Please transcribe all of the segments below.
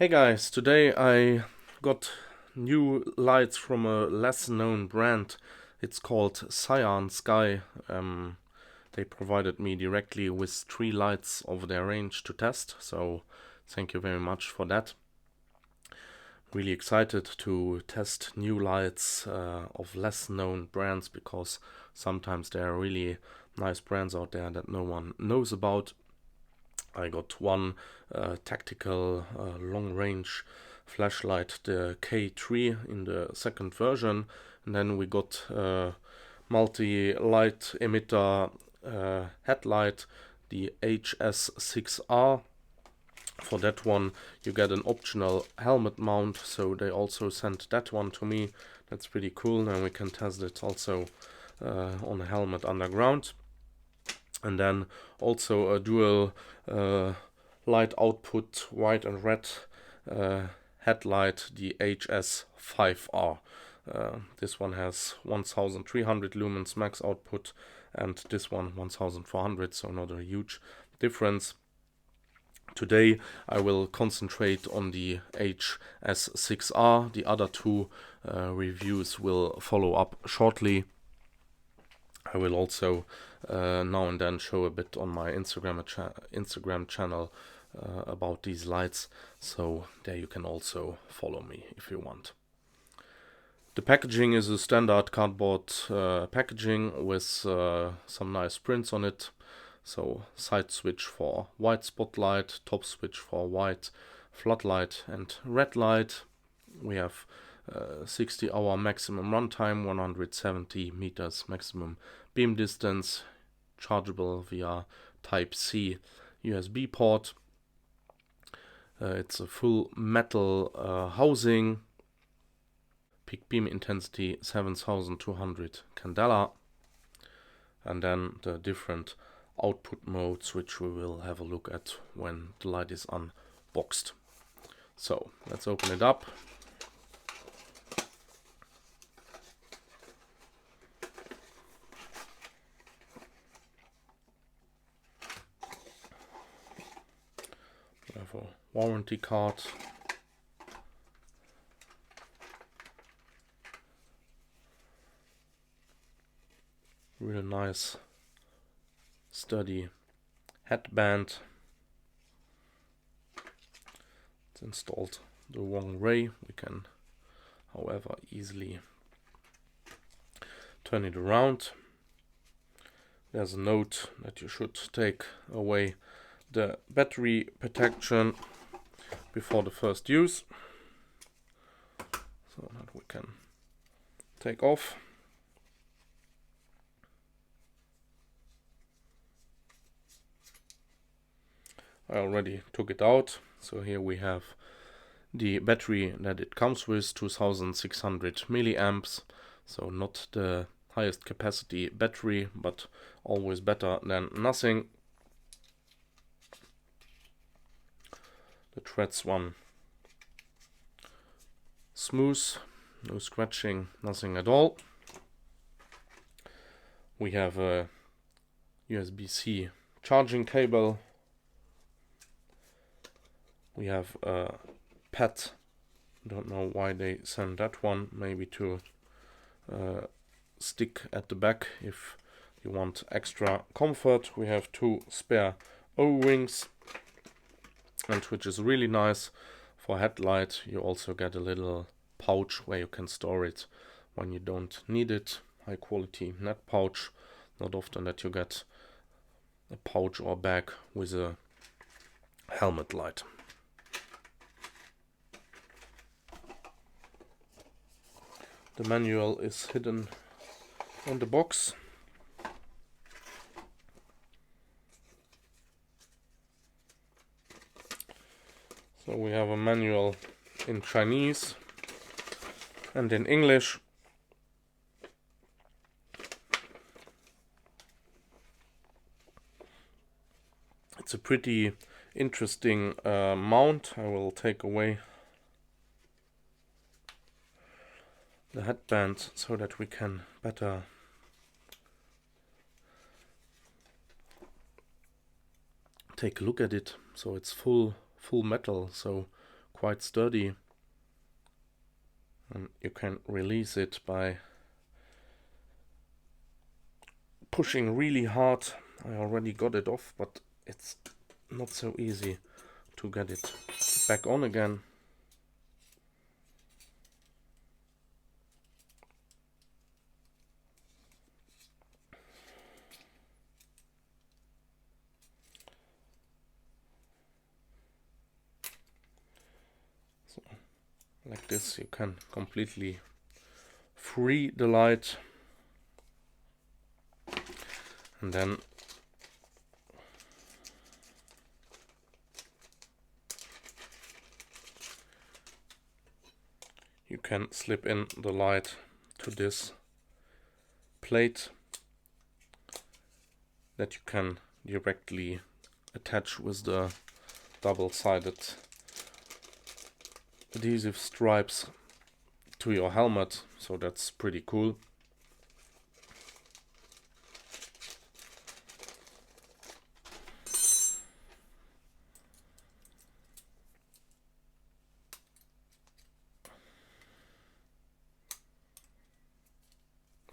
Hey guys, today I got new lights from a less known brand. It's called CYANSKY. They provided me directly with 3 lights of their range to test, so thank you very much for that. Really excited to test new lights of less known brands, because sometimes there are really nice brands out there that no one knows about. I got one tactical long-range flashlight, the K3 in the second version, and then we got multi-light emitter headlight, the HS6R. For that one you get an optional helmet mount, so they also sent that one to me. That's pretty cool. Now we can test it also on a helmet underground. And then also a dual light output, white and red headlight, the HS6R. This one has 1300 lumens max output, and this one 1400, so not a huge difference. Today I will concentrate on the HS6R. The other two reviews will follow up shortly. I will also now and then show a bit on my Instagram channel about these lights, so there you can also follow me if you want. The packaging is a standard cardboard packaging with some nice prints on it. So side switch for white spotlight, top switch for white floodlight and red light. We have 60-hour maximum runtime, 170 meters maximum beam distance, chargeable via Type-C USB port. It's a full metal housing. Peak beam intensity 7200 candela. And then the different output modes, which we will have a look at when the light is unboxed. So let's open it up. We have a warranty card. Really nice sturdy headband. It's installed the wrong way. We can, however, easily turn it around. There's a note that you should take away the battery protection before the first use, so that we can take off. I already took it out. So here we have the battery that it comes with, 2600 milliamps. So not the highest capacity battery, but always better than nothing. The threads one smooth, no scratching, nothing at all. We have a USB-C charging cable. We have a pad. Don't know why they sent that one. Maybe to stick at the back if you want extra comfort. We have 2 spare O-rings, and which is really nice for headlight. You also get a little pouch where you can store it when you don't need it. High quality net pouch. Not often that you get a pouch or bag with a helmet light. The manual is hidden on the box. So we have a manual in Chinese and in English. It's a pretty interesting mount. I will take away the headband so that we can better take a look at it. So it's full metal, so quite sturdy, and you can release it by pushing really hard. I already got it off, but it's not so easy to get it back on again. So, like this, you can completely free the light, and then you can slip in the light to this plate that you can directly attach with the double-sided adhesive stripes to your helmet, so that's pretty cool.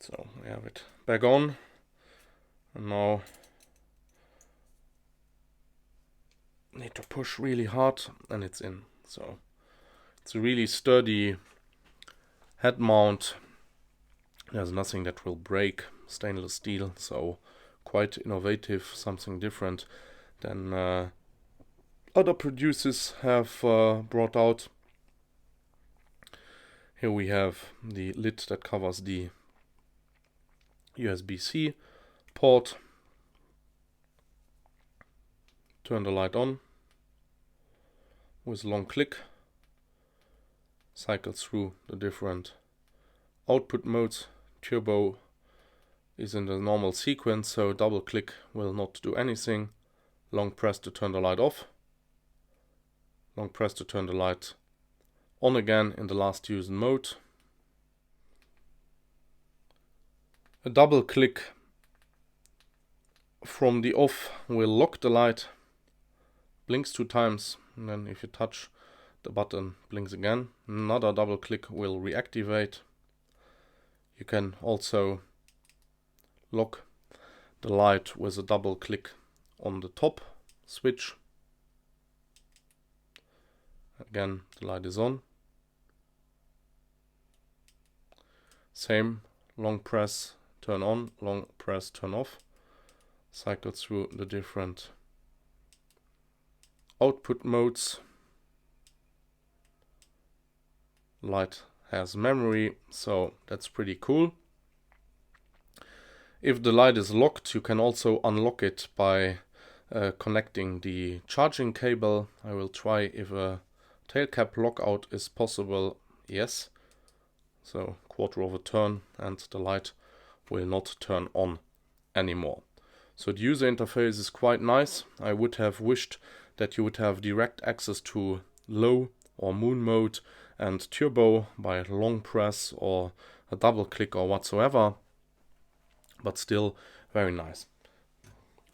So we have it back on, and now need to push really hard and it's in. So it's a really sturdy head mount. There's nothing that will break, stainless steel, so quite innovative, something different than other producers have brought out. Here we have the lid that covers the USB-C port. Turn the light on with a long click. Cycle through the different output modes. Turbo is in the normal sequence, so double click will not do anything. Long press to turn the light off. Long press to turn the light on again in the last use mode. A double click from the off will lock the light, blinks 2 times, and then if you touch the button, blinks again. Another double click will reactivate. You can also lock the light with a double click on the top switch. Again, the light is on. Same, long press, turn on, long press, turn off. Cycle through the different output modes. Light has memory, so that's pretty cool. If the light is locked, you can also unlock it by connecting the charging cable. I will try if a tail cap lockout is possible. Yes. So quarter of a turn and the light will not turn on anymore. So the user interface is quite nice. I would have wished that you would have direct access to low or moon mode and turbo by a long press or a double click or whatsoever, but still very nice.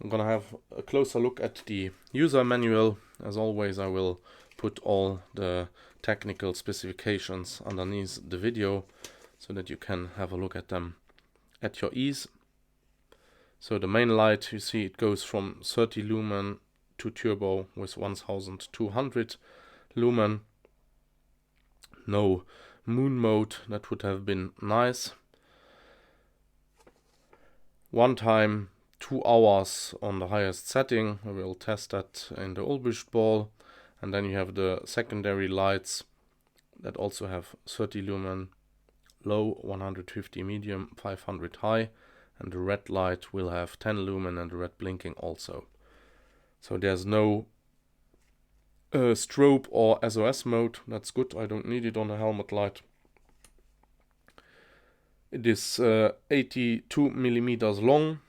I'm gonna have a closer look at the user manual. As always, I will put all the technical specifications underneath the video so that you can have a look at them at your ease. So the main light, you see, it goes from 30 lumen to turbo with 1200 lumen. No moon mode, that would have been nice. One time 2 hours on the highest setting. We will test that in the ulbrichtball. And then you have the secondary lights that also have 30 lumen low, 150 medium, 500 high, and the red light will have 10 lumen and the red blinking also. So there's no strobe or SOS mode. That's good, I don't need it on a helmet light. It is 82 millimeters long,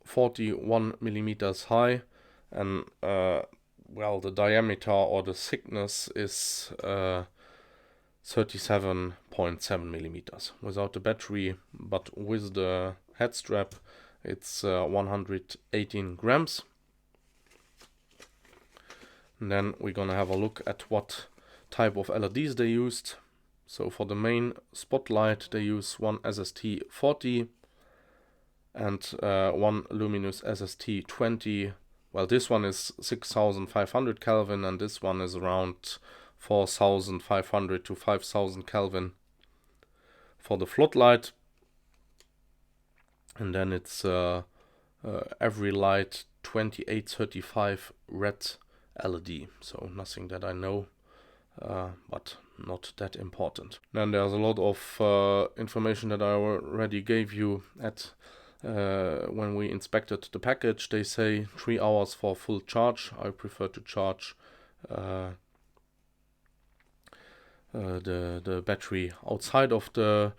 41 millimeters high, and well, the diameter or the thickness is 37.7 millimeters without the battery, but with the head strap it's 118 grams. And then we're gonna have a look at what type of LEDs they used. So for the main spotlight they use one SST40 and one Luminus SST20. Well, this one is 6500 Kelvin and this one is around 4500 to 5000 Kelvin for the floodlight. And then it's Everlight 2835 red LED, so nothing that I know, but not that important. Then there's a lot of information that I already gave you at when we inspected the package. They say 3 hours for full charge. I prefer to charge the battery outside of the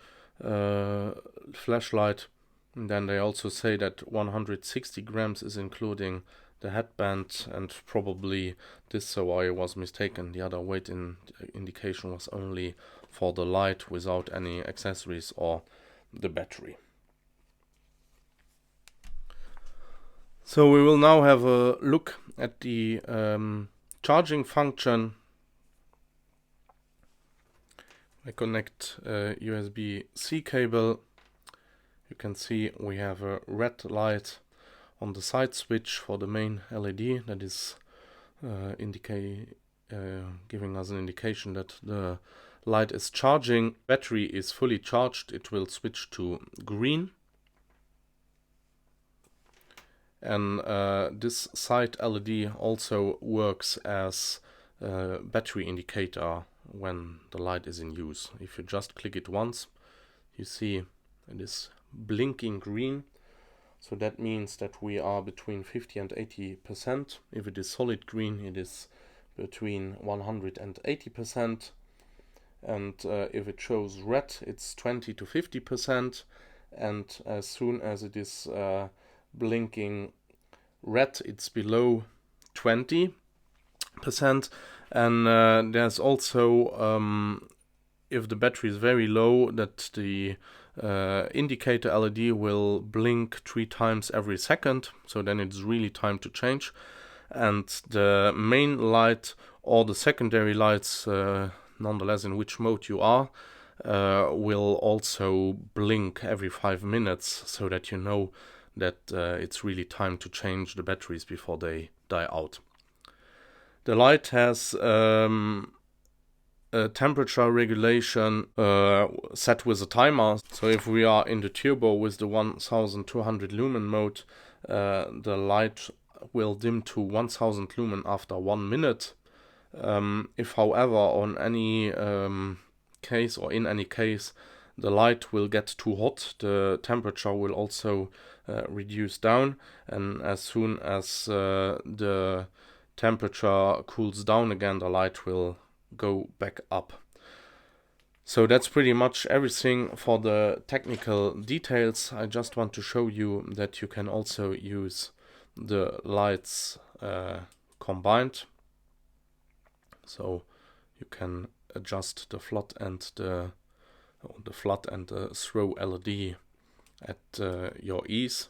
flashlight. And then they also say that 160 grams is including the headband, and probably this, so I was mistaken. The other weight indication was only for the light without any accessories or the battery. So we will now have a look at the charging function. I connect a USB-C cable. You can see we have a red light on the side switch for the main LED that is giving us an indication that the light is charging. Battery is fully charged, it will switch to green. And this side LED also works as a battery indicator when the light is in use. If you just click it once, you see it is blinking green, so that means that we are between 50 and 80%. If it is solid green, it is between 100 and 80%, and if it shows red, it's 20 to 50%, and as soon as it is blinking red, it's below 20%. And there's also if the battery is very low, that the indicator LED will blink 3 times every second, so then it's really time to change. And the main light or the secondary lights, nonetheless in which mode you are, will also blink every 5 minutes, so that you know that it's really time to change the batteries before they die out. The light has a temperature regulation set with a timer. So if we are in the turbo with the 1200 lumen mode, the light will dim to 1000 lumen after 1 minute. If however on any case, or in any case, the light will get too hot, the temperature will also reduce down, and as soon as the temperature cools down again, the light will go back up. So that's pretty much everything for the technical details. I just want to show you that you can also use the lights combined. So you can adjust the flood and the throw LED at your ease.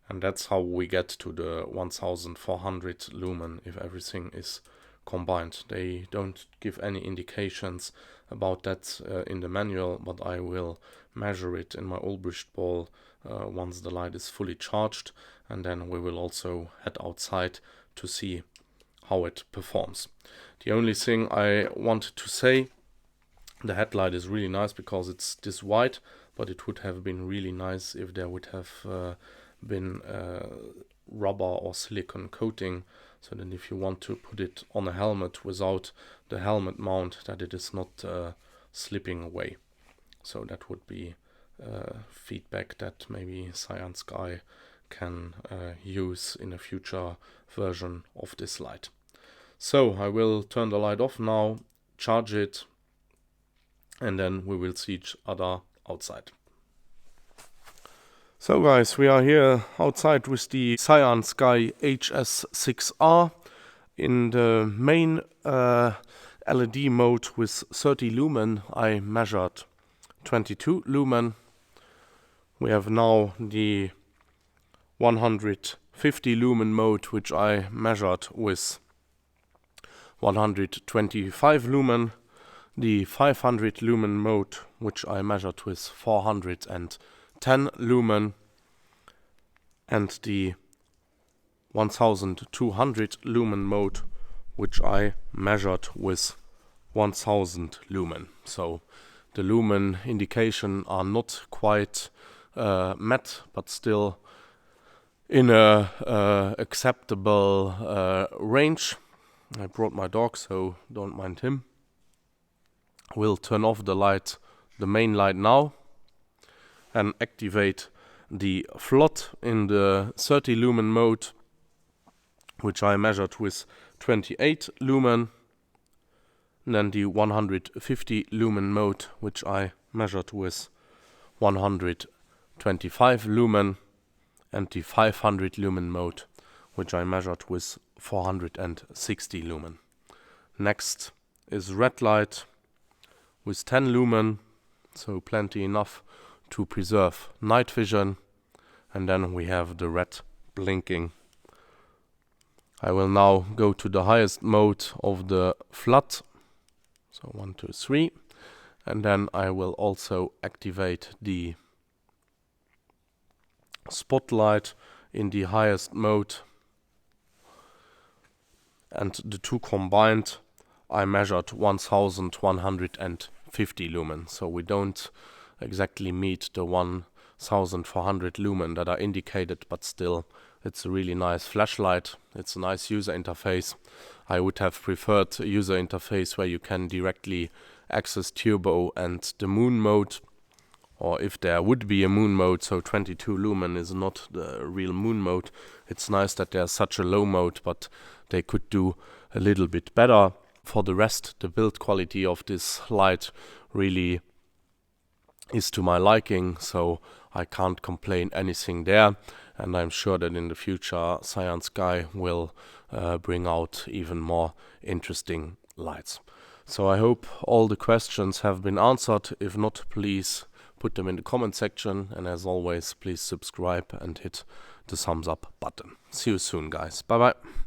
And that's how we get to the 1400 lumen if everything is combined. They don't give any indications about that in the manual, but I will measure it in my ulbrichtball once the light is fully charged, and then we will also head outside to see how it performs. The only thing I wanted to say, the headlight is really nice because it's this white, but it would have been really nice if there would have been rubber or silicone coating, so that if you want to put it on a helmet without the helmet mount, that it is not slipping away. So that would be feedback that maybe CYANSKY can use in a future version of this light. So I will turn the light off now, charge it, and then we will see each other outside. So guys, we are here outside with the CYANSKY HS6R in the main LED mode with 30 lumen. I measured 22 lumen. We have now the 150 lumen mode, which I measured with 125 lumen, the 500 lumen mode, which I measured with 410 lumen, and the 1200 lumen mode, which I measured with 1000 lumen. So the lumen indication are not quite met, but still in a acceptable range. I brought my dog, so don't mind him. We'll turn off the light, the main light now, and activate the flood in the 30 lumen mode, which I measured with 28 lumen, and then the 150 lumen mode, which I measured with 125 lumen, and the 500 lumen mode, which I measured with 460 lumen. Next is red light with 10 lumen, so plenty enough to preserve night vision, and then we have the red blinking. I will now go to the highest mode of the flood, so 1, 2, 3, and then I will also activate the spotlight in the highest mode, and the two combined I measured 1150 lumen, so we don't exactly meet the 1400 lumen that are indicated, but still it's a really nice flashlight. It's a nice user interface. I would have preferred a user interface where you can directly access turbo and the moon mode, or if there would be a moon mode, so 22 lumen is not the real moon mode. It's nice that there's such a low mode, but they could do a little bit better. For the rest, the build quality of this light really is to my liking, so I can't complain anything there, and I'm sure that in the future CYANSKY will bring out even more interesting lights. So I hope all the questions have been answered. If not, please put them in the comment section, and as always, please subscribe and hit the thumbs up button. See you soon, guys. Bye bye.